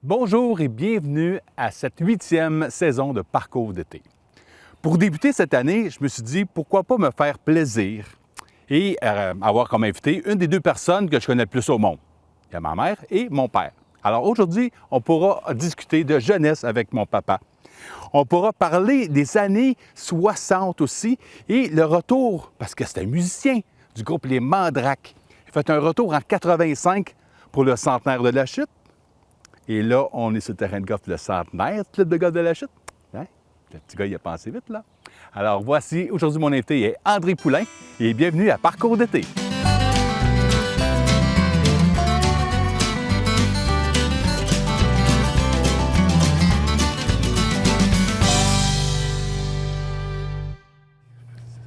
Bonjour et bienvenue à cette 8e saison de Parcours d'été. Pour débuter cette année, je me suis dit pourquoi pas me faire plaisir et avoir comme invité une des deux personnes que je connais le plus au monde. Il y a ma mère et mon père. Alors aujourd'hui, on pourra discuter de jeunesse avec mon papa. On pourra parler des années 60 aussi et le retour, parce que c'est un musicien du groupe Les Mandraques. Il a fait un retour en 85 pour le centenaire de la chute. Et là, on est sur le terrain de golf le centenaire, club de golf de la chute. Hein? Le petit gars, il a pensé vite, là. Alors voici, aujourd'hui, mon invité est André Poulain et bienvenue à Parcours d'été.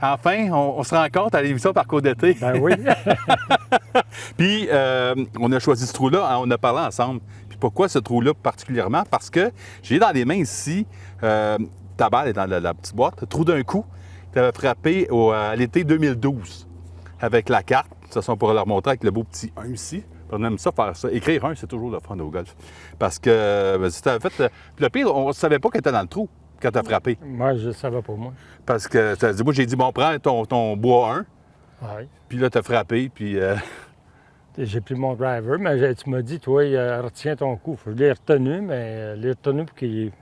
Enfin, on se rencontre à l'émission Parcours d'été. Ben oui. Puis, on a choisi ce trou-là, hein, on a parlé ensemble. Puis pourquoi ce trou-là particulièrement? Parce que j'ai dans les mains ici, ta balle est dans la petite boîte, le trou d'un coup, tu avais frappé à l'été 2012 avec la carte. Ça, on pourra leur montrer avec le beau petit 1 ici. On aime ça, faire ça. Écrire 1, c'est toujours le fun au golf. Parce que si tu avais fait. Puis le pire, on ne savait pas qu'elle était dans le trou quand tu as frappé. Moi, je ne savais pas, moi. Parce que moi, j'ai dit, bon, prends ton bois 1. Oui. Puis là, tu as frappé, puis... J'ai pris mon driver, mais tu m'as dit, toi, retiens ton coup. Je l'ai retenu, mais je l'ai retenu pour qu'il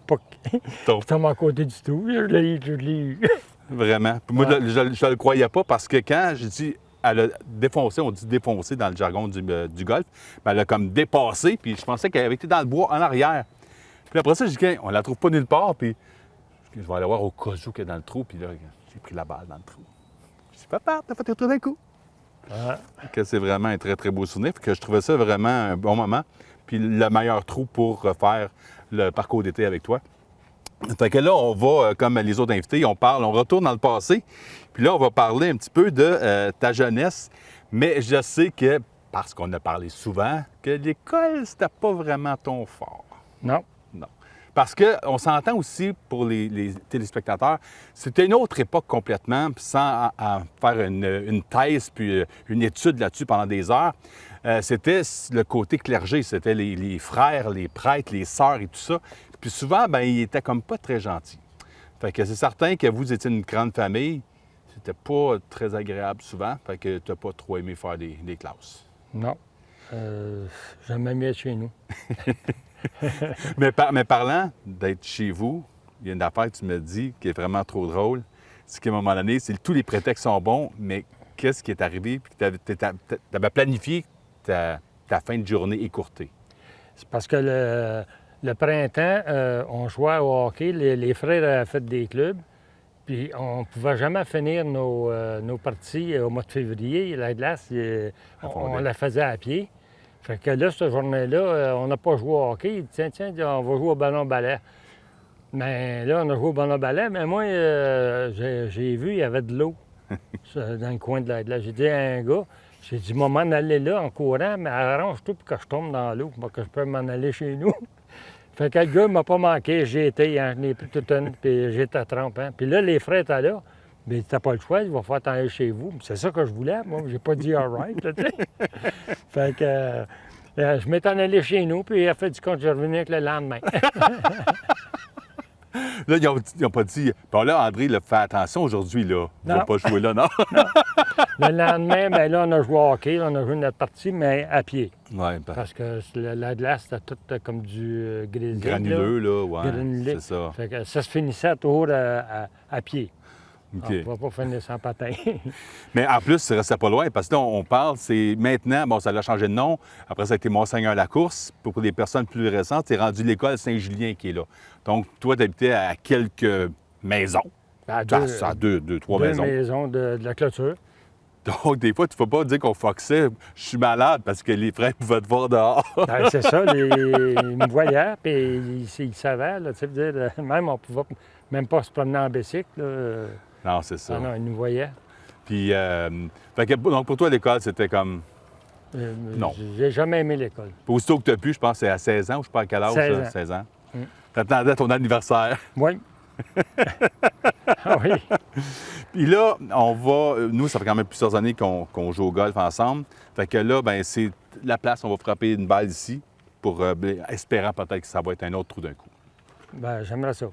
pas qu'il tombe à côté du tout. Je l'ai eu. Vraiment. Puis moi, je ne le croyais pas parce que quand j'ai dit, elle a défoncé, on dit défoncer dans le jargon du golf, mais elle a comme dépassé, puis je pensais qu'elle avait été dans le bois en arrière. Puis après ça, j'ai dit, on la trouve pas nulle part, puis je vais aller voir au cas où qu'elle est dans le trou, puis là, j'ai pris la balle dans le trou. Je dis, papa, t'as fait le trou d'un coup. Que c'est vraiment un très, très beau souvenir. Puis que je trouvais ça vraiment un bon moment. Puis le meilleur trou pour refaire le parcours d'été avec toi. Fait que là, on va, comme les autres invités, on retourne dans le passé. Puis là, on va parler un petit peu de ta jeunesse. Mais je sais que, parce qu'on a parlé souvent, que l'école, c'était pas vraiment ton fort. Non. Non. Parce qu'on s'entend aussi, pour les téléspectateurs, c'était une autre époque complètement, sans faire une thèse puis une étude là-dessus pendant des heures. C'était le côté clergé, c'était les frères, les prêtres, les sœurs et tout ça. Puis souvent, ben ils étaient comme pas très gentils. Fait que c'est certain que vous étiez une grande famille, c'était pas très agréable souvent, fait que tu n'as pas trop aimé faire des classes. Non. J'aimais mieux être chez nous. mais parlant d'être chez vous, il y a une affaire que tu me dis qui est vraiment trop drôle. C'est qu'à un moment donné, tous les prétextes sont bons, mais qu'est-ce qui est arrivé? Puis tu avais planifié ta fin de journée écourtée. C'est parce que le printemps, on jouait au hockey. Les frères avaient fait des clubs. Puis on ne pouvait jamais finir nos parties au mois de février. La glace, on la faisait à pied. Fait que là, cette journée-là, on n'a pas joué au hockey. Il dit, tiens, on va jouer au ballon-ballet. Mais là, on a joué au ballon-ballet, mais moi, j'ai vu, il y avait de l'eau dans le coin de la glace. J'ai dit à un gars, j'ai dit, moi, m'en aller là en courant, mais arrange-toi pour que je tombe dans l'eau, pour que je peux m'en aller chez nous. Fait que le gars ne m'a pas manqué, j'ai été, hein, je n'ai pris toute une, puis j'étais à trempe. Hein. Puis là, les frères étaient là. Bien, t'as pas le choix, il va falloir t'en aller chez vous. C'est ça que je voulais, moi. J'ai pas dit all right, tu sais. Fait que je m'étais en allé chez nous, puis il a fait du compte, je revenais avec le lendemain. Là, ils n'ont pas dit. Bon, là, André, là, fais attention aujourd'hui, là. Il ne va pas jouer là, non? Non. Le lendemain, bien là, on a joué au hockey, on a joué notre partie, mais à pied. Oui, parce que la glace, c'était tout comme du granuleux, là, ouais. Granulé. C'est ça. Fait que ça se finissait toujours à pied. OK. On ne va pas finir sans patin. Mais en plus, ça restait pas loin, parce que là, on parle, c'est maintenant, bon, ça a changé de nom. Après, ça a été Monseigneur-Lacourse. Pour les personnes plus récentes, c'est rendu l'école Saint-Julien qui est là. Donc, toi, tu habitais à quelques maisons. À trois maisons. Deux maisons de la clôture. Donc, des fois, tu ne peux pas dire qu'on foxait, je suis malade, parce que les frères pouvaient te voir dehors. Ben, c'est ça, ils me voyaient, puis ils savaient, là, tu sais, dire, même on pouvait même pas se promener en bicycle, là. Non, c'est ça. Ah non, ils nous voyaient. Puis, fait que, donc pour toi, l'école, c'était comme... non. J'ai jamais aimé l'école. Puis aussitôt que tu as pu, je pense que c'est à 16 ans, ou je sais pas à quel âge, 16 ans. 16 ans. T'attendais ton anniversaire. Oui. Ah oui. Puis là, on va... Nous, ça fait quand même plusieurs années qu'on joue au golf ensemble. Fait que là, ben c'est la place, on va frapper une balle ici. pour espérant peut-être que ça va être un autre trou d'un coup. Ben, j'aimerais ça.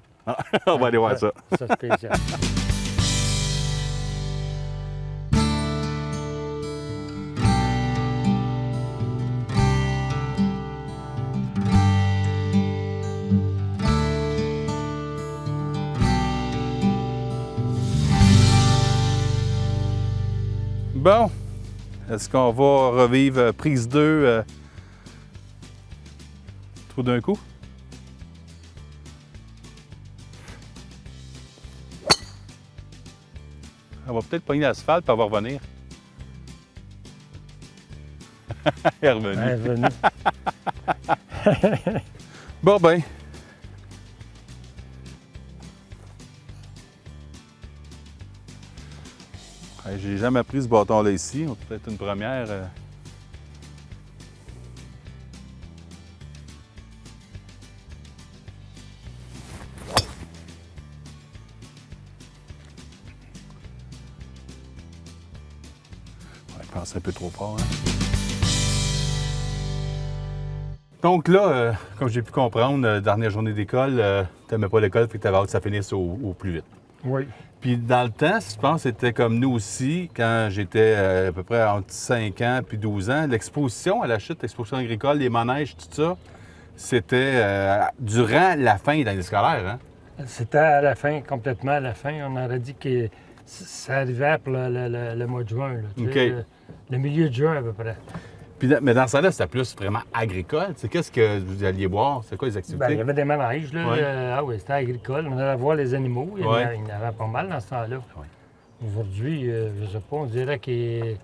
On va aller voir ça. Ça, spécial. Bon, est-ce qu'on va revivre prise 2 trou d'un coup? On va peut-être pogner l'asphalte et elle va revenir. Elle est revenue. Elle est venue. Bon ben. Ouais, j'ai jamais pris ce bâton-là ici. Peut-être une première. Ouais, je pense un peu trop fort. Hein? Donc là, comme j'ai pu comprendre, dernière journée d'école, tu n'aimais pas l'école, fait que tu avais hâte que ça finisse au plus vite. Oui. Puis dans le temps, je pense que c'était comme nous aussi, quand j'étais à peu près entre 5 ans puis 12 ans, l'exposition à la chute, l'exposition agricole, les manèges, tout ça, c'était durant la fin de l'année scolaire. Hein? C'était à la fin, complètement à la fin. On aurait dit que ça arrivait pour le mois de juin. Là, tu sais, OK. le milieu de juin à peu près. Puis, mais dans ça là, c'était plus vraiment agricole. Tu sais, qu'est-ce que vous alliez voir? C'est quoi les activités? Ben, il y avait des manèges. Là. Ouais. Ah oui, c'était agricole. On allait voir les animaux. Il y en Ouais. avait, il y en avait pas mal dans ce temps-là. Ouais. Aujourd'hui, je ne sais pas, on dirait qu'il Il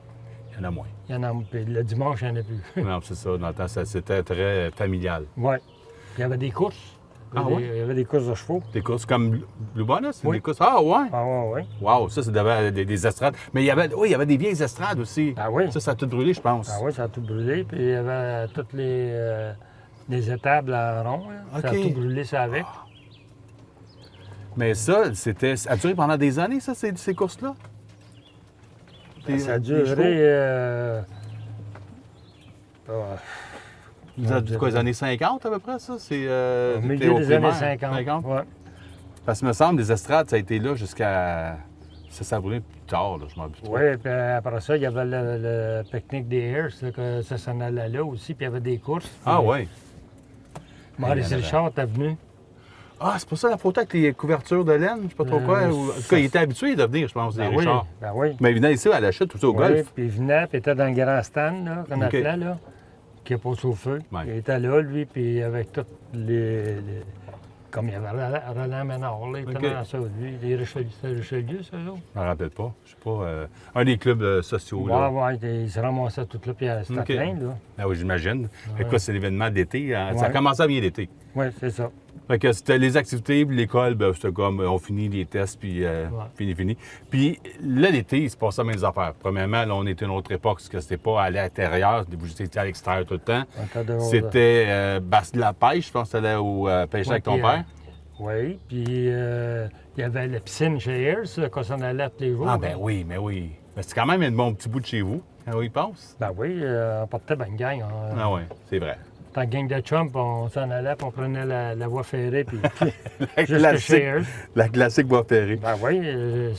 y en a moins. y en a. Puis le dimanche, il n'y en a plus. Non, c'est ça. Dans le temps, c'était très familial. Oui. Il y avait des courses. Ah oui? Il y avait des courses de chevaux. Des courses comme Blue Bonnet, c'est Oui. des courses. Ah ouais? Ah oui, oui. Wow, ça, c'est des estrades. Mais il y avait, oui, il y avait des vieilles estrades aussi. Ah oui. Ça a tout brûlé, je pense. Ah oui, ça a tout brûlé. Puis il y avait toutes les étables en rond. Là. Ça a OK. tout brûlé, ça avec. Mais ça a duré pendant des années, ça, ces courses-là? Ça a des chevaux? duré. Vous avez dit quoi, les années 50 à peu près, ça? C'est Au t'étais milieu au des années primaire, 50. Ouais. Parce que me semble, les estrades, ça a été là jusqu'à. Ça a brûlé plus tard, là, je m'en doute. Oui, puis après ça, il y avait le pique-nique des Airs, là, que ça s'en allait là aussi, puis il y avait des courses. Ah Puis, oui. Maurice Il y en avait. Richard était venu. Ah, c'est pour ça la photo avec les couvertures de laine, je sais pas trop quoi. En tout cas, il était habitué de venir, je pense, des Ben oui, Richards. ben oui. Mais il venait ici à la chute, tout ça, au Oui, golf. puis il venait, puis il était dans le grand stand, là, qu'on OK. appelait, là, qui est passé au feu. Ouais. Il était là, lui, puis avec tous comme il y avait Roland Ménard, là, il était OK. dans ça, lui. Les Richelieu, c'était Richelieu, ça, là? Je me rappelle pas. Je sais pas. Un des clubs sociaux, là. Oui, oui, il se ramassait tout là, puis c'était OK. plein, là. Ah oui, j'imagine. Fait que Ouais. quoi, c'est l'événement d'été. Hein? Ça a Ouais. commencé à bien l'été. Oui, c'est ça. Fait que c'était les activités, puis l'école, ben, c'était comme on finit les tests, puis fini. Puis là, l'été, il se passait les mêmes affaires. Premièrement, là, on était une autre époque, parce que c'était pas à l'intérieur, vous étiez à l'extérieur tout le temps. On était dehors, là. C'était de la pêche, je pense que tu allais au pêcher avec ton puis, père. Oui, puis il y avait la piscine chez Ayers, là, qu'on s'en allait tous les jours. Ah, ben oui, mais oui. Mais c'est quand même un bon petit bout de chez vous, quand on y pense. Ben oui, on partait ben une gang. Ah oui, c'est vrai. En gang de chum, puis on s'en allait, puis on prenait la voie ferrée, puis La jusqu'à classique, chez Ayers. la classique voie ferrée. Ben oui, il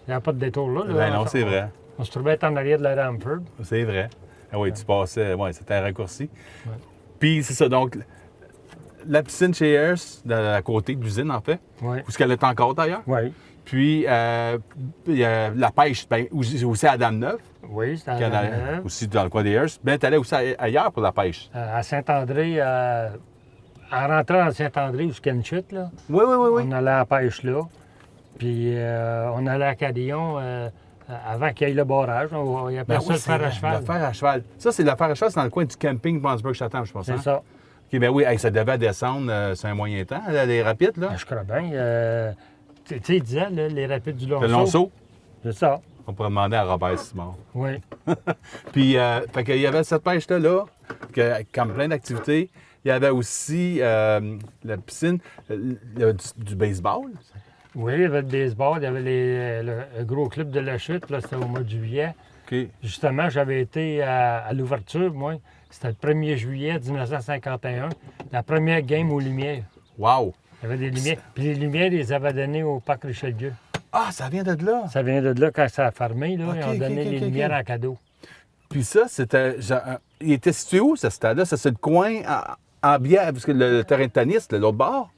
n'y a pas de détour là. Ben non, c'est vrai. On se trouvait en arrière de la Ramford. C'est vrai. Ah oui, tu passais, oui, c'était un raccourci. Ouais. Puis c'est ça, donc, la piscine chez Ayers, à côté de l'usine, en fait, Oui, où ce qu'elle est encore d'ailleurs. oui. Puis, il y a la pêche, ben, aussi à Dame-Neuve, Oui, c'était à qu'il y en a Dame-Neuve. aussi dans le coin des Ayers. Ben, tu allais aussi ailleurs pour la pêche. À Saint-André, en rentrant à Saint-André, jusqu'à une chute, là, Oui, oui, oui, oui. on allait à la pêche là. Puis on allait à Cadillon avant qu'il y ait le barrage. On y appelait Ben ça oui, le c'est fer à vrai, cheval. le fer à cheval. Ça, c'est le fer à cheval, c'est dans le coin du camping Mansburg-Chatham, je pense. C'est Hein? ça. OK, ben oui, hey, ça devait descendre, c'est un moyen temps, là, les rapides, là. Ben, je crois bien. Tu sais, il disait, là, les rapides du Lonceau. Le Lonceau, C'est ça. on pourrait demander à Robert Simard. Oui. Puis, fait qu'il y avait cette pêche-là, là, comme plein d'activités. Il y avait aussi la piscine, il y avait du baseball. Oui, il y avait le baseball, il y avait le gros club de la chute, là, c'était au mois de juillet. OK. Justement, j'avais été à l'ouverture, moi. C'était le 1er juillet 1951, la première game aux Lumières. Wow! Il y avait des lumières. Puis les lumières, ils les avaient données au parc Richelieu. Ah, ça vient de là! Ça vient de là quand ça a fermé, là. OK, Ils ont donné OK, les OK, lumières OK. en cadeau. Puis ça, c'était... il était situé où, ce stade-là? Ça, c'est le coin en biais, parce que le terrain de tennis, l'autre bord?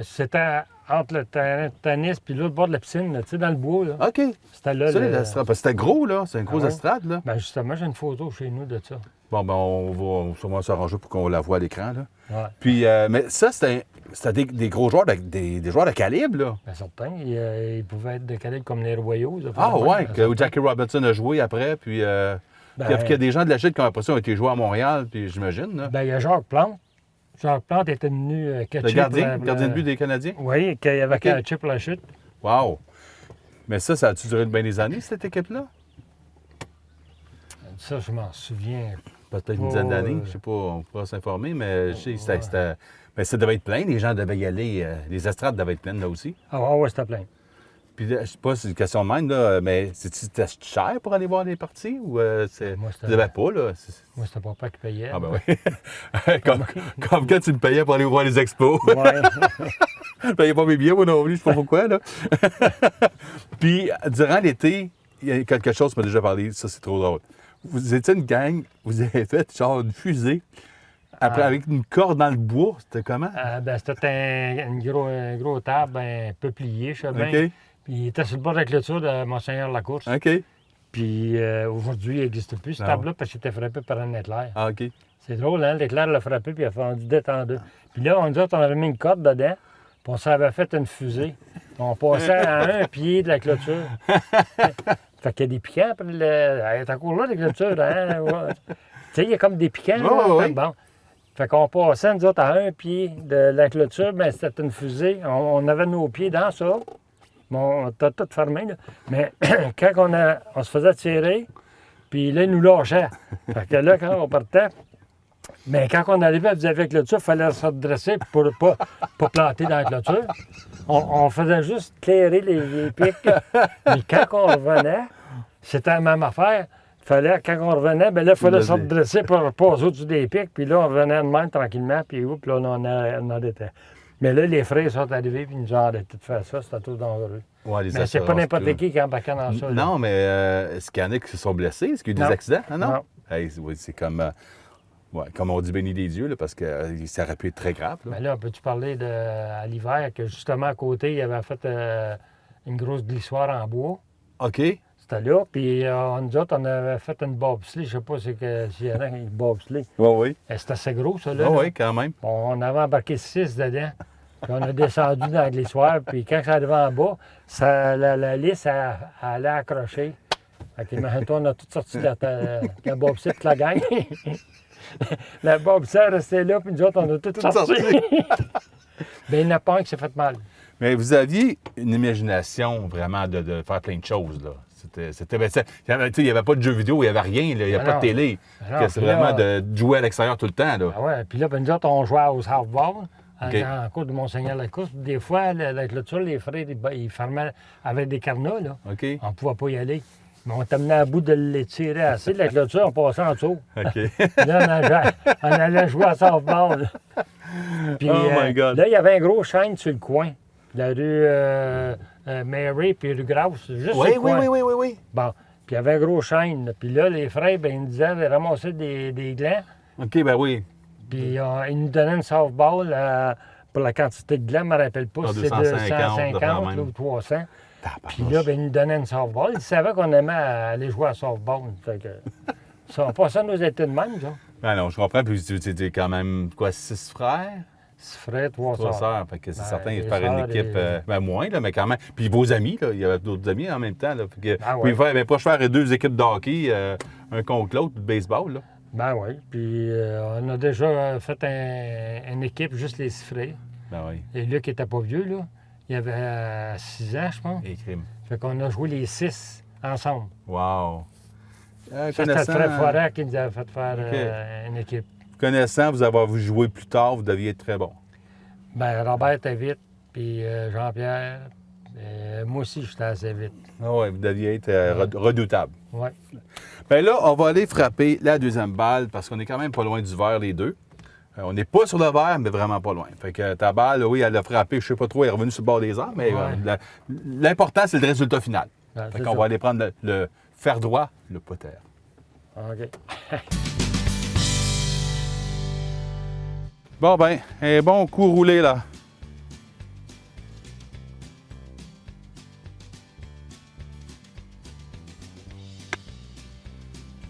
C'était entre le terrain de tennis puis l'autre bord de la piscine, là, tu sais, dans le bois, là. OK. C'était là. Ça, le- l'estrade. Parce que c'était gros, là. C'est une grosse ouais. estrade, là. Ben justement, j'ai une photo chez nous de ça. Bon, ben, on va sûrement s'arranger pour qu'on la voit à l'écran, là. Ouais. Puis, mais ça, c'était des gros joueurs, des joueurs de calibre, là. Ben certains, ils pouvaient être décalés comme les Royaux. ça, Ah, vraiment, ouais, ben, que certains. Jackie Robinson a joué après, puis... Ben, puis il y a des gens de la chute qui ont l'impression qu'ils ont été joués à Montréal, puis j'imagine, là. ben, il y a Jacques Plante. Jacques Plante était venu catcher Le gardien, pour gardien de but des Canadiens? Oui, qu'il avait catché pour la chute. Wow! Mais ça a-tu duré bien des années, cette équipe-là? Ça, je m'en souviens. Peut-être une Oh, dizaine d'années, je sais pas, on pourra s'informer, mais je sais, mais ça devait être plein, les gens devaient y aller, les estrades devaient être pleines là aussi. Ah ouais, c'était plein. Puis je sais pas, c'est une question de même, là, mais c'était cher pour aller voir les parties ou c'est... Moi, Tu c'était- devais pas, là? Moi, c'était papa qui payait. Ah ben oui. comme quand tu me payais pour aller voir les expos. Ouais. Je payais pas mes billets, moi non plus, je sais pas pourquoi, là. Puis, durant l'été, il y a quelque chose qui m'a déjà parlé, ça c'est trop drôle. Vous étiez une gang, vous avez fait genre une fusée, après avec une corde dans le bois, c'était comment? Ben, c'était un gros table un peu plié, je sais bien. OK. Puis il était sur le bord de la clôture de Monseigneur Lacourse. OK. Puis aujourd'hui, il n'existe plus, ce Ah table-là, parce qu'il était frappé par un éclair. Ah, OK. C'est drôle, hein? L'éclair l'a frappé, puis il a fendu détendu. Puis là, on avait mis une corde dedans, puis on s'avait fait une fusée. On passait à un pied de la clôture. Fait qu'il y a des piquants, puis elle est encore là, la clôture. Hein? Ouais. Tu sais, il y a comme des piquants. Ouais, là. ouais, Fait que bon. Fait qu'on passait, nous autres, à un pied de la clôture, mais c'était une fusée. On avait nos pieds dans ça. Bon, on était tout fermé, là. Mais quand on se faisait tirer, puis là, ils nous lâchaient. Fait que là, quand on partait, mais quand on arrivait vis-à-vis de la clôture, il fallait se redresser pour ne pas planter dans la clôture. On faisait juste clairer les pics. Mais quand on revenait, c'était la même affaire. Quand on revenait, bien là, il fallait se redresser pour passer au-dessus des pics. Puis là, on revenait de même tranquillement, puis oups, là, on arrêtait. Mais là, les frères sont arrivés, puis ils nous ont arrêté de faire ça. C'était tout dangereux. Ouais, les Mais c'est pas assurances, n'importe là. qui embarquait dans ça. là. Non, mais est-ce qu'il y en a qui se sont blessés? Est-ce qu'il y a eu Non. des accidents? Ah non? Non. Hey, oui, c'est comme... ouais, comme on dit béni des dieux, là, parce que ça aurait pu être très grave. Là. Mais là, peux-tu parler à l'hiver que justement à côté, il avait fait une grosse glissoire en bois. OK. C'était là. Puis nous autres, on avait fait une bobsleigh. Je sais pas s'il y en a une bobsleigh. Oui, oui. C'était assez gros, ça, là. Oui, là. oui, quand même. On avait embarqué 6 dedans. Puis on a descendu dans la glissoire. Puis quand ça arrivait en bas, la lisse elle allait accrocher. Fait qu'imagine-toi, on a tout sorti de la bobsleigh, toute la gang. La bobsleigh restait là, puis nous autres, on a tout sorti. Bien, il n'y en a pas un qui s'est fait mal. Mais vous aviez une imagination vraiment de faire plein de choses, là. Il n'y avait pas de jeux vidéo, il n'y avait rien, là, il n'y a Ah pas non. de télé. Ah non, C'est puis là- vraiment de jouer à l'extérieur tout le temps, là. Ah ouais, puis là, ben, nous autres, on jouait au softball OK. dans la cour de Monseigneur Lacourse. Des fois, la clôture, les frères, ils fermaient avec des carnats, là. OK? On ne pouvait pas y aller. Mais on t'amenait à bout de les tirer assez de la clôture, on passait en dessous. OK. Puis là, on allait jouer à softball. Puis, Oh my God. là, il y avait un gros chêne sur le coin. La rue Mary puis rue Grouse, juste sur Oui, le coin. oui. Bon, puis il y avait un gros chêne. Là. Puis là, les frères, ben, ils nous disaient de ramasser des glands. OK, ben oui. Puis ils nous donnaient une softball pour la quantité de glands, je ne me rappelle pas Ah, si c'est 250, 250 même. ou 300. Puis Tabarnouche. là, ben, ils nous donnaient une softball. Ils savaient qu'on aimait aller jouer à softball. Fait que, ça, on passait nos études de même, ça. Ah non, je comprends. Puis tu étais quand même, quoi, 6 frères? 6 frères, 3 3 sœurs. sœurs. Fait que c'est Ben, certain, il les faire une sœurs, équipe, les- ben moins, là, mais quand même. Puis vos amis, là, il y avait d'autres amis en même temps. Là, fait que, Ah puis ouais. ben, pas faire 2 équipes de hockey, un contre l'autre, de baseball, là. Ben oui. Puis on a déjà fait une équipe, juste les 6 frères. Ben oui, Et Luc n'était pas vieux, là. Il avait 6 ans, je pense. et crime. Fait qu'on a joué les 6 ensemble. Wow. Ça, c'était le frère Forêt qui nous avait fait faire OK. une équipe. Connaissant vous avoir joué plus tard, vous deviez être très bon. Ben Robert était vite, puis Jean-Pierre, Moi aussi, j'étais assez vite. Ah ouais, vous deviez être redoutable. Oui. Bien là, on va aller frapper la deuxième balle parce qu'on est quand même pas loin du verre, les deux. On n'est pas sur le verre, mais vraiment pas loin. Fait que ta balle, oui, elle a frappé, je sais pas trop, elle est revenue sur le bord des arbres, mais Ouais. l'important, c'est le résultat final. Ben, Fait c'est qu'on ça. va aller prendre le fer droit, le poter. OK. Bon, ben, un bon coup roulé, là.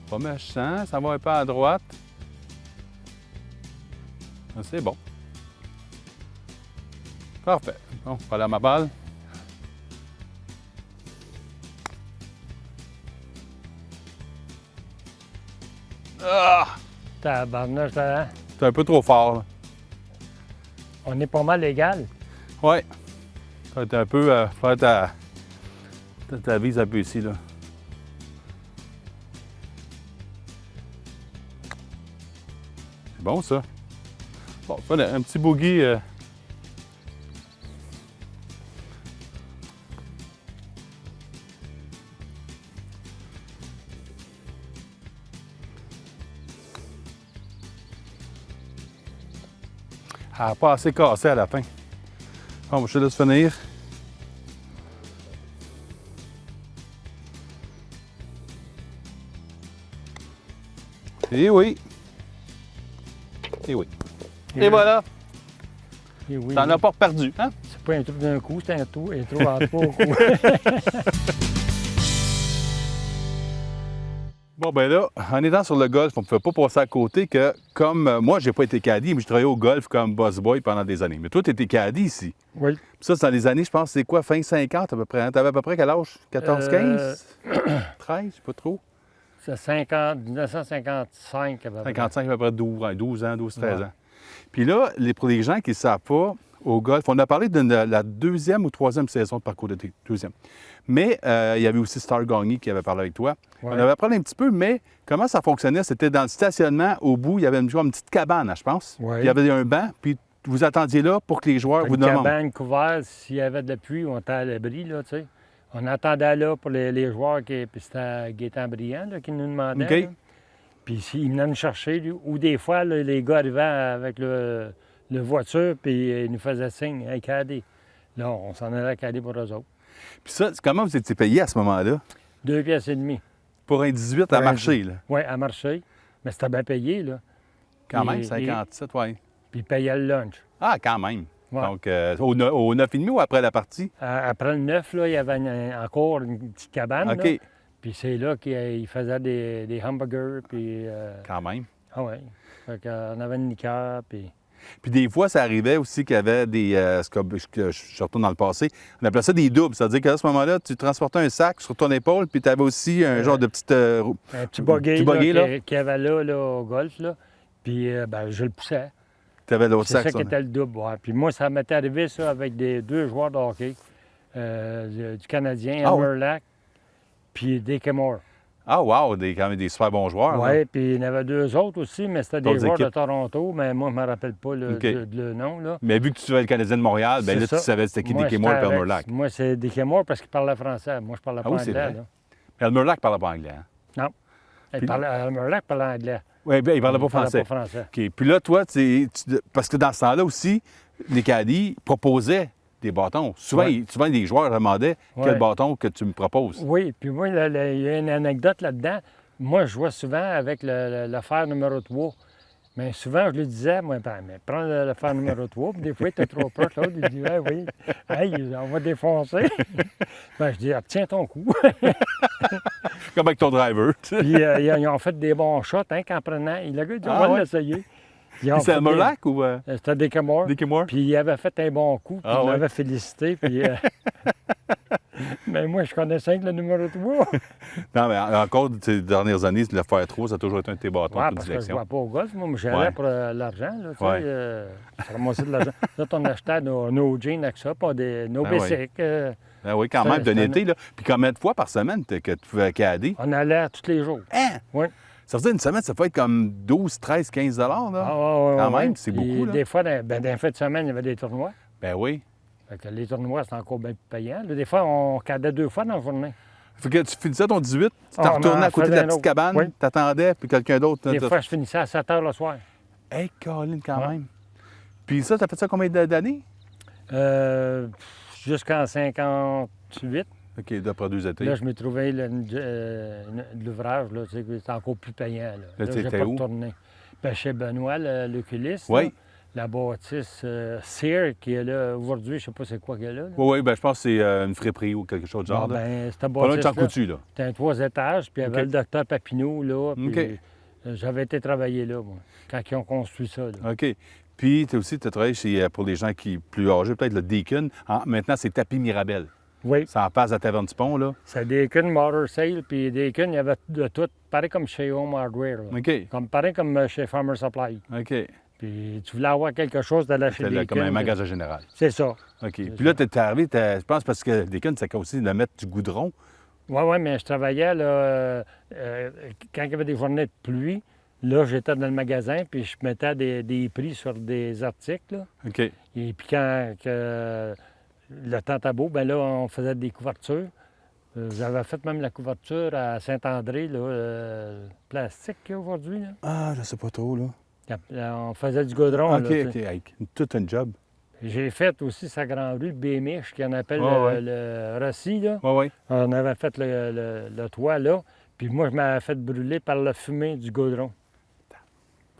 Pas méchant, ça va un peu à droite. Ah, c'est bon. Parfait. Bon, voilà ma balle. Ah! Tabarnouche, hein? C'est un peu trop fort, là. On est pas mal égal. Ouais. Ça va être un peu. Faire ta vise un peu ici, là. C'est bon, ça. Bon, voilà, un petit boogie. Elle n'a pas assez cassé à la fin. Bon, je te laisse finir. Et oui. Et oui. Et voilà. Et oui, T'en as pas perdu, hein? c'est pas un trou d'un coup, c'est un trou en trois coups. Bon, ben là, en étant sur le golf, on ne pouvait pas passer à côté que, comme moi, j'ai pas été caddie, mais j'ai travaillé au golf comme boss boy pendant des années. Mais toi, tu étais caddie ici. Oui. Puis ça, c'est dans les années, je pense, c'est quoi, fin 50 à peu près? Hein? Tu avais à peu près quel âge? 14, 15? 13, je sais pas trop. C'est 1955 à peu près. 55, à peu près 12 ans, 12, 13 Ouais. ans. Puis là, pour les gens qui ne savent pas, au golf, on a parlé de la deuxième ou troisième saison de parcours d'été. Deuxième. Mais il y avait aussi Star Gagné qui avait parlé avec toi. Ouais. On avait parlé un petit peu, mais comment ça fonctionnait? C'était dans le stationnement, au bout, il y avait une petite cabane, je pense. Ouais. Puis il y avait un banc, puis vous attendiez là pour que les joueurs vous Une demandent. cabane couverte, s'il y avait de la pluie, on était à l'abri, là, tu sais. On attendait là pour les joueurs, puis c'était à Gaétan Briand là, qui nous demandait. OK. là. Puis s'ils venaient nous chercher, lui, ou des fois, là, les gars arrivaient avec le voiture, puis ils nous faisaient signe, hey, cadet. Là, on s'en allait à cadet pour eux autres. Puis ça, comment vous étiez payé à ce moment-là? 2 pièces et demie. Pour un 18 à Pour un marcher, là. Oui, à marcher. Mais c'était bien payé, là. Quand Et- même, 57, oui. Puis ils payaient le lunch. Ah, quand même. Ouais. Donc, au 9,5 ou après la partie? Après le 9, là, il y avait encore une petite cabane. OK. Là. Puis c'est là qu'ils faisaient des hamburgers, puis... Quand même. Ah oui. Fait qu'on avait une liqueur, puis... Puis des fois, ça arrivait aussi qu'il y avait des. Je retourne dans le passé. On appelait ça des doubles. C'est-à-dire qu'à ce moment-là, tu transportais un sac sur ton épaule, puis tu avais aussi un genre de petite. Un petit buggy, buggy, là, là. qu'il y avait là, au golf, là. Puis ben, je le poussais. Tu avais l'autre C'est sac. ça qui était le double. Ouais. Puis moi, ça m'était arrivé, ça, avec deux joueurs de hockey du Canadien, Ah ouais. Hammerlack, puis Dickie Moore. Ah, wow, quand même des super bons joueurs. là. Oui, puis il y en avait deux autres aussi, mais c'était des D'autres joueurs de équipes. Toronto, mais moi, je ne me rappelle pas OK. le nom, là. Mais vu que tu es le Canadien de Montréal, bien C'est là, ça. tu savais c'était qui Moi, Dickie Moore et j'étais Elmer avec- Lack. Moi, c'est Dickie Moore parce qu'il parlait français. Moi, je parlais pas Ah oui, c'est anglais, vrai. là. Elmer Lack parlait pas anglais. Hein? Non. Puis- Hammerlack parlait anglais. Oui, bien, il parlait pas Il parlait français. pas français. OK. Puis là, toi, parce que dans ce temps-là aussi, les caddies proposaient des bâtons. Souvent, Ouais. souvent les joueurs demandaient quel Ouais. bâton que tu me proposes. Oui, puis moi, il y a une anecdote là-dedans. Moi, je jouais souvent avec le fer numéro 3. Mais souvent, je lui disais, moi, ben, mais prends le fer numéro 3. Puis des fois, il était trop proche. L'autre, il dit, ah, oui, hey, on va défoncer. Ben, je dis, ah, tiens ton coup. Comme avec ton driver. tu sais. Puis ils ont fait des bons shots, hein, qu'en prenant. Le gars, il dit, Ah on va ouais? l'essayer. Ils ont C'est fait Elmer des- Lack ou C'était Dickie Moore. Dickie Moore? Puis il avait fait un bon coup, puis Ah il ouais? m'avait félicité. Puis, mais moi, je connaissais que le numéro 3. Non, mais encore, ces dernières années, le fer 3, ça a toujours été un de tes bâtons Ouais, de parce que je ne prédilection. jouais pas au golf. Moi, j'allais Ouais. pour l'argent. Là, tu sais, Ouais. je ramassais de l'argent. Là, on achetait nos jeans avec ça, pas nos Ah ouais. basics. Ah oui, quand Ça, même, d'un c'est été. Là. Puis combien de fois par semaine que tu pouvais cadder? On allait tous les jours. Hein? Oui. Ça veut dire une semaine, ça peut être comme 12, 13, 15 là. Ah, ouais, Quand ouais, même, ouais. c'est Puis beaucoup, là. Des fois, dans les fins de semaine, il y avait des tournois. Ben oui. Fait que les tournois, c'est encore bien plus payant. Là, des fois, on cadait 2 fois dans la journée. Fait que tu finissais ton 18, tu t'en Ah, on retournais en à côté de faisait la un petite autre. cabane, Oui. t'attendais, puis quelqu'un d'autre... Des fois, je finissais à 7 heures le soir. Hey, Colin, quand Ouais. même. Puis ça, t'as fait ça combien d'années? Jusqu'en 58. OK, d'après 2 étés. Là, je m'ai trouvé de l'ouvrage, là, tu sais, c'est encore plus payant. Là, j'ai t'étais pas où? retourné. Ben, chez Benoît, l'oculiste, Oui. là, la bâtisse Sear, qui est là aujourd'hui, je sais pas c'est quoi qu'elle est là. Là. Oui, ben je pense que c'est une friperie ou quelque chose de genre. Bon, là. ben, cette Pas loin de bâtisse-là, Jean-Coutu, là. c'était un 3 étages, puis il y avait OK. le docteur Papineau, là, puis OK. j'avais été travailler là, moi, quand ils ont construit ça. Là. OK. Puis, tu aussi, tu as travaillé chez, pour les gens qui plus âgés, peut-être le Deacon. Maintenant, c'est Tapis Mirabel. Oui, Ça en passe à Taverne du Pont, là. c'est Deacon, Motor Sale, puis Deacon, il y avait de tout, pareil comme chez Home Hardware, là. OK. Comme, pareil comme chez Farmer Supply. OK. Puis tu voulais avoir quelque chose d'aller chez C'est Deacon. comme un magasin général. C'est ça. OK. Puis là, tu es arrivé, je pense, parce que Deacon, c'est aussi de mettre du goudron. Oui, mais je travaillais, là, quand il y avait des journées de pluie, là, j'étais dans le magasin, puis je mettais des prix sur des articles, là. OK. Et puis quand le temps était beau, bien là, on faisait des couvertures. J'avais fait même la couverture à Saint-André, là, plastique aujourd'hui, là. Ah, je sais pas trop, là. On faisait du goudron, OK, là, tu OK. sais. Hey, tout un job. J'ai fait aussi sa grande rue, le Bémiche, qu'on appelle Ouais, le Rossi, là. Oui, oui. On avait fait le toit, là. Puis moi, je m'avais fait brûler par la fumée du goudron.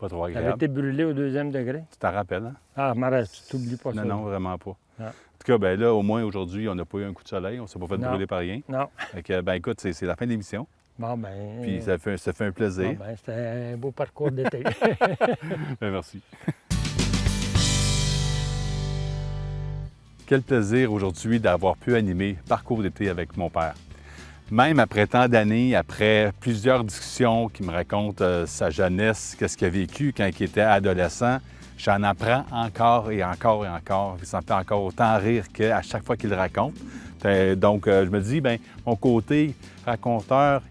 Pas trop Ça avait agréable. été brûlé au 2e degré. Tu t'en rappelles, hein? Ah, Marais, tu t'oublies pas Non, ça. non, vraiment pas. Non. En tout cas, ben là, au moins, aujourd'hui, on n'a pas eu un coup de soleil. On s'est pas fait Non. brûler par rien. Non. Fait que, ben écoute, c'est la fin de l'émission. Bon, ben... Puis ça fait un plaisir. bon, ben, c'était un beau parcours d'été. Ben, merci. Quel plaisir aujourd'hui d'avoir pu animer Parcours d'été avec mon père. Même après tant d'années, après plusieurs discussions qui me racontent sa jeunesse, qu'est-ce qu'il a vécu quand il était adolescent, j'en apprends encore et encore et encore. Ça me fait encore autant rire qu'à chaque fois qu'il le raconte. Donc, je me dis, bien, mon côté raconteur,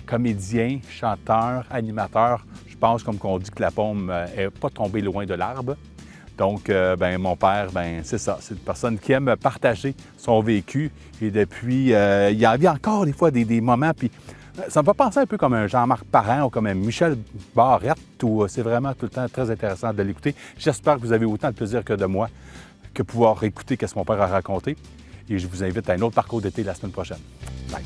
comédien, chanteur, animateur, je pense, comme qu'on dit, que la pomme n'est pas tombée loin de l'arbre. Donc, ben, mon père, ben, c'est ça. C'est une personne qui aime partager son vécu. Et depuis, il y a encore des fois des moments, puis ça me fait penser un peu comme un Jean-Marc Parent ou comme un Michel Barrette, où c'est vraiment tout le temps très intéressant de l'écouter. J'espère que vous avez autant de plaisir que de moi que pouvoir écouter ce que mon père a raconté. Et je vous invite à un autre parcours d'été la semaine prochaine. Bye!